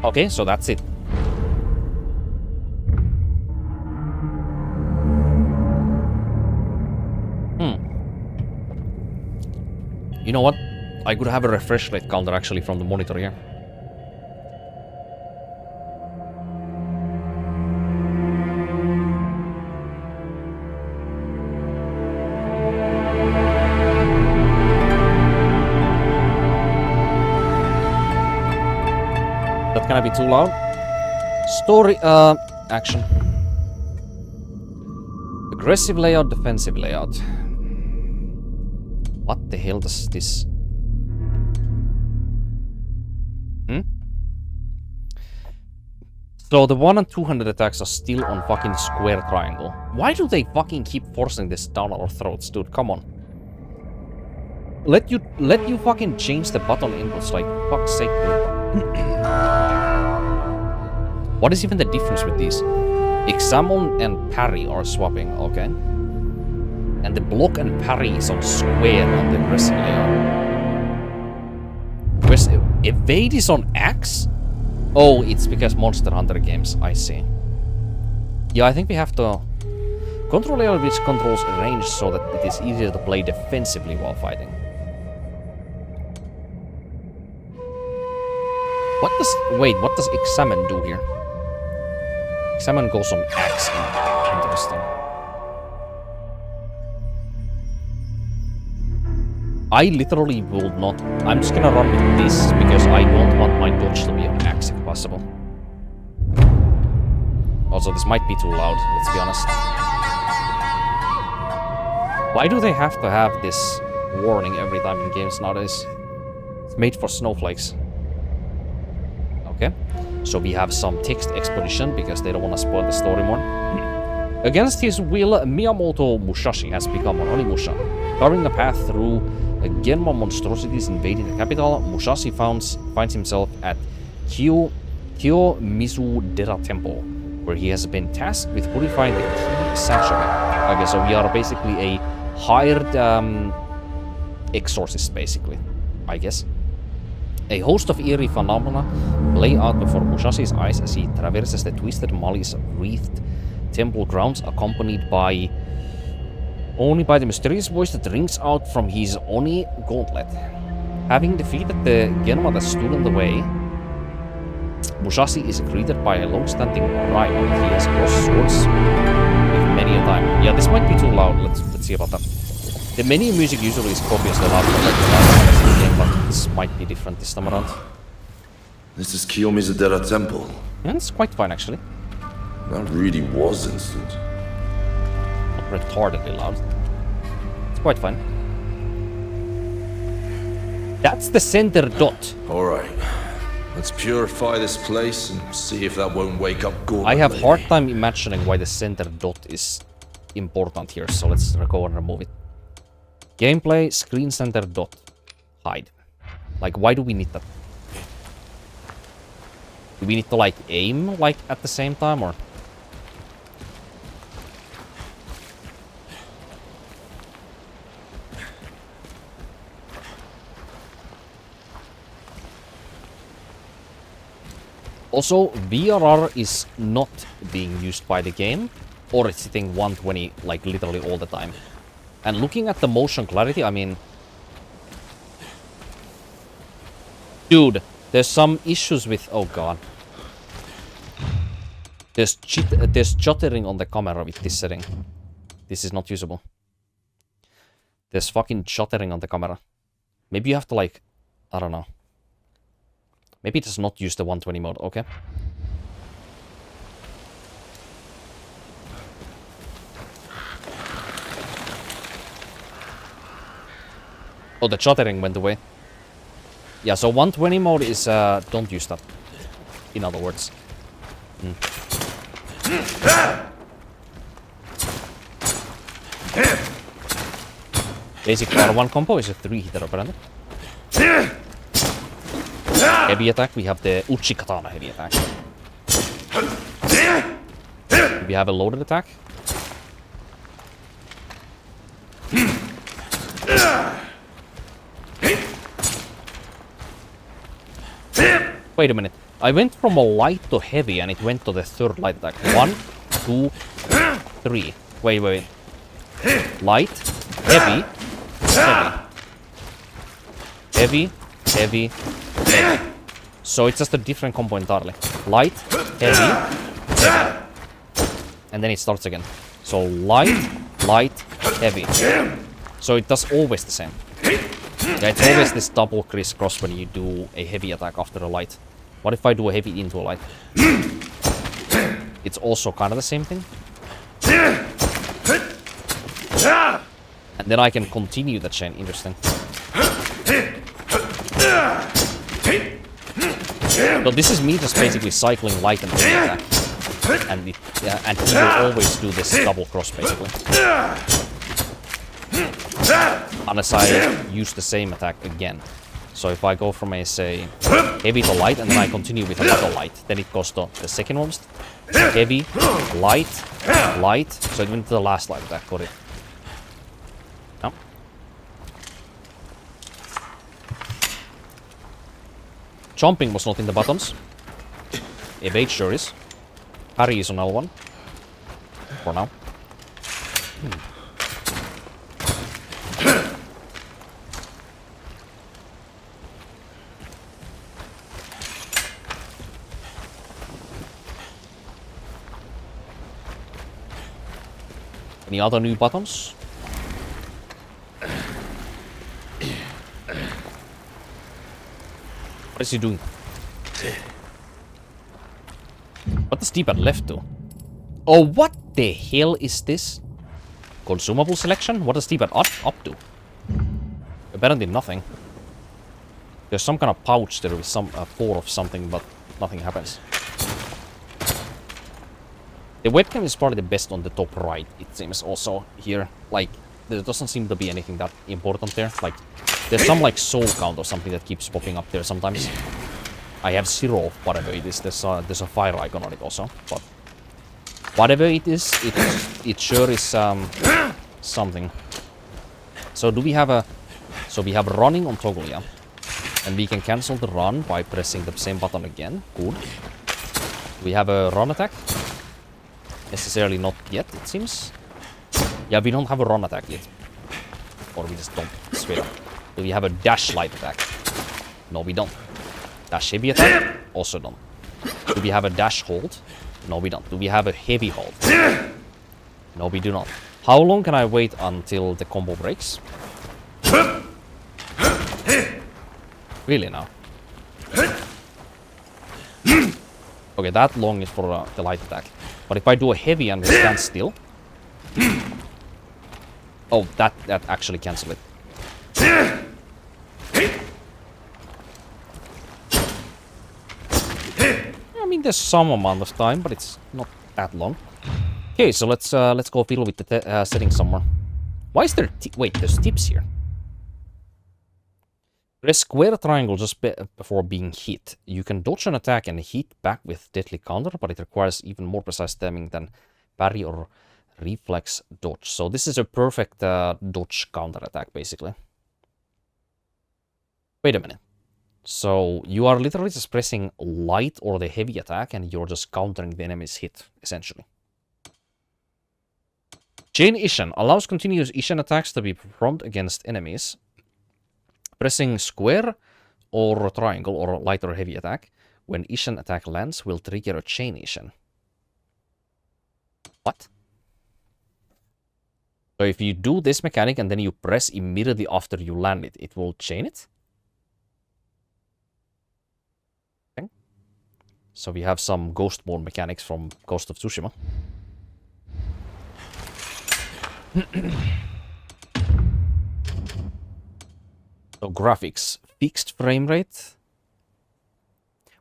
Okay, so that's it. You know what? I could have a refresh rate counter actually from the monitor here. That gonna be too loud? Story, action. Aggressive layout, defensive layout. What the hell does this... So the 1 and 200 attacks are still on fucking square triangle. Why do they fucking keep forcing this down our throats, dude? Come on. Let you fucking change the button inputs, like, fuck's sake, dude. What is even the difference with these? Examine and parry are swapping, okay. And the block and parry is on square on the aggressive layout. Where's evade is on X? Oh, it's because Monster Hunter games, I see. Yeah, I think we have to control layout which controls range so that it is easier to play defensively while fighting. What does examine do here? Examine goes on X. Interesting. I literally will not... I'm just gonna run with this because I don't want my dodge to be on X if possible. Also, this might be too loud, let's be honest. Why do they have to have this warning every time in games nowadays? It's made for snowflakes. Okay. So we have some text exposition because they don't want to spoil the story more. Against his will, Miyamoto Musashi has become an Onimusha. Carving a path through Genma monstrosities invading the capital, Musashi finds himself at Kiyomizu-dera Temple, where he has been tasked with purifying the key sanctuary. Okay, so we are basically a hired exorcist, basically, I guess. A host of eerie phenomena play out before Musashi's eyes as he traverses the twisted mallees of wreathed temple grounds, accompanied only by the mysterious voice that rings out from his Oni gauntlet. Having defeated the Genma that stood in the way, Musashi is greeted by a long-standing rival he has crossed swords with many a time. Yeah, this might be too loud. Let's see about that. The menu music usually is obviously loud compared to the last game, but this might be different this time around. This is Kiyomizu-dera Temple. Yeah, it's quite fun actually. That really was instant. Not retardedly loud. It's quite fun. That's the center dot. Alright. Let's purify this place and see if that won't wake up Gordon. I have a hard time imagining why the center dot is important here, so let's go and remove it. Gameplay, screen center dot. Hide. Like, why do we need that? Do we need to, like, aim, like, at the same time, or...? Also, VRR is not being used by the game, or it's hitting 120, like, literally all the time. And looking at the motion clarity, I mean... Dude, there's some issues with... Oh god. There's juttering on the camera with this setting. This is not usable. There's fucking juttering on the camera. Maybe you have to, like... I don't know. Maybe it does not use the 120 mode, okay? Oh, the juttering went away. Yeah, so 120 mode is, don't use that. In other words. Basic R1 combo is a 3-hitter apparently. Heavy attack, we have the Uchi Katana heavy attack. We have a loaded attack. Wait a minute. I went from a light to heavy and it went to the third light attack. 1, 2, 3. Wait. Light, heavy, heavy. Heavy. So it's just a different combo entirely. Light, heavy. And then it starts again. So light, heavy. So it does always the same. Yeah, it's always this double crisscross when you do a heavy attack after a light. What if I do a heavy into a light? It's also kind of the same thing. And then I can continue the chain. Interesting. So this is me just basically cycling light and heavy attack. And he will always do this double cross basically. Unless I use the same attack again. So if I go from a, say, heavy to light and then I continue with another light, then it goes to the second one. Heavy, light, so it went to the last light attack, got it. No? Jumping was not in the buttons. Evade sure is. Parry is on L1. For now. Any other new buttons? What is he doing? What does D-pad left do? Oh, what the hell is this? Consumable selection? What does D-pad up do? Apparently nothing. There's some kind of pouch there with some pour of something, but nothing happens. The webcam is probably the best on the top right, it seems also here. Like, there doesn't seem to be anything that important there. Like, there's some like soul count or something that keeps popping up there sometimes. I have 0 of whatever it is. There's a fire icon on it also, but whatever it is, it sure is something. So do we have a? So we have running on toggle, yeah, and we can cancel the run by pressing the same button again. Good. We have a run attack. Necessarily not yet, it seems. Yeah, we don't have a run attack yet, or we just don't. Straight up. Do we have a dash light attack? No, we don't. Dash heavy attack? Also don't. Do we have a dash hold? No, we don't. Do we have a heavy hold? No, we do not. How long can I wait until the combo breaks? Really now? Okay, that long is for the light attack. But if I do a heavy and stand still... Oh, that actually cancels it. I mean, there's some amount of time, but it's not that long. Okay, so let's go fiddle with the settings somewhere. Why is there... Wait, there's tips here. Press square triangle just before being hit. You can dodge an attack and hit back with deadly counter, but it requires even more precise timing than parry or reflex dodge. So this is a perfect dodge counter attack, basically. Wait a minute. So you are literally just pressing light or the heavy attack and you're just countering the enemy's hit, essentially. Chain Ishan allows continuous Ishan attacks to be performed against enemies. Pressing square or triangle or light or heavy attack when Ishan attack lands will trigger a chain Ishan. What? So if you do this mechanic and then you press immediately after you land it, it will chain it? Okay. So we have some ghost mode mechanics from Ghost of Tsushima. So graphics, fixed frame rate.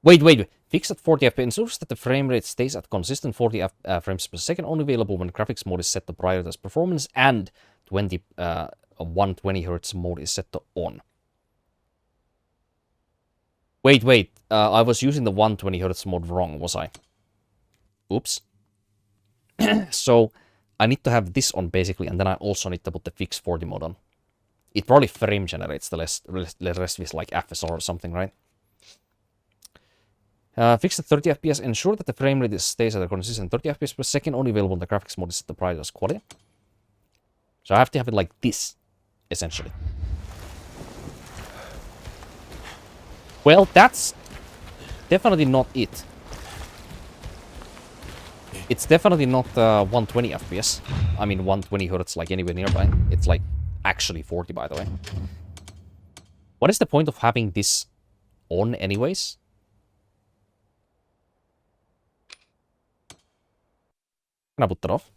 Wait. Fixed at 40 FPS ensures that the frame rate stays at consistent 40 frames per second, only available when graphics mode is set to prioritize performance and 120 Hz mode is set to on. Wait, I was using the 120 Hz mode wrong, was I? Oops. So I need to have this on basically, and then I also need to put the fixed 40 mode on. It probably frame generates the rest with like FSR or something, right? Fix the 30 FPS. Ensure that the frame rate stays at a consistent 30 FPS per second. Only available on the graphics mode is the brightest quality. So I have to have it like this, essentially. Well, that's definitely not it. It's definitely not 120 FPS. I mean 120 Hz like anywhere nearby. It's like actually 40, by the way. What is the point of having this on anyways? Can I put that off?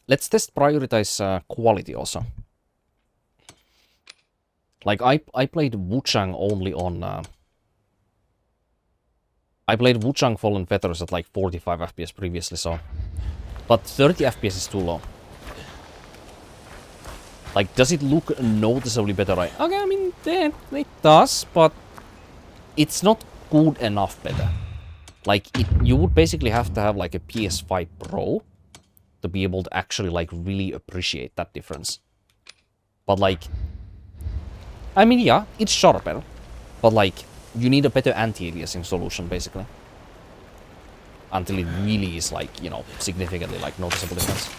Let's test prioritize quality also. Like I played Wuchang only on I played Wuchang Fallen Feathers at like 45 FPS previously, so but 30 FPS is too low. Like, does it look noticeably better? Right? Okay, I mean it does, but it's not good enough better. Like you would basically have to have like a PS5 Pro to be able to actually like really appreciate that difference. But like, I mean, yeah, it's sharper, but like, you need a better anti-aliasing solution basically, until it really is like, you know, significantly like noticeable difference.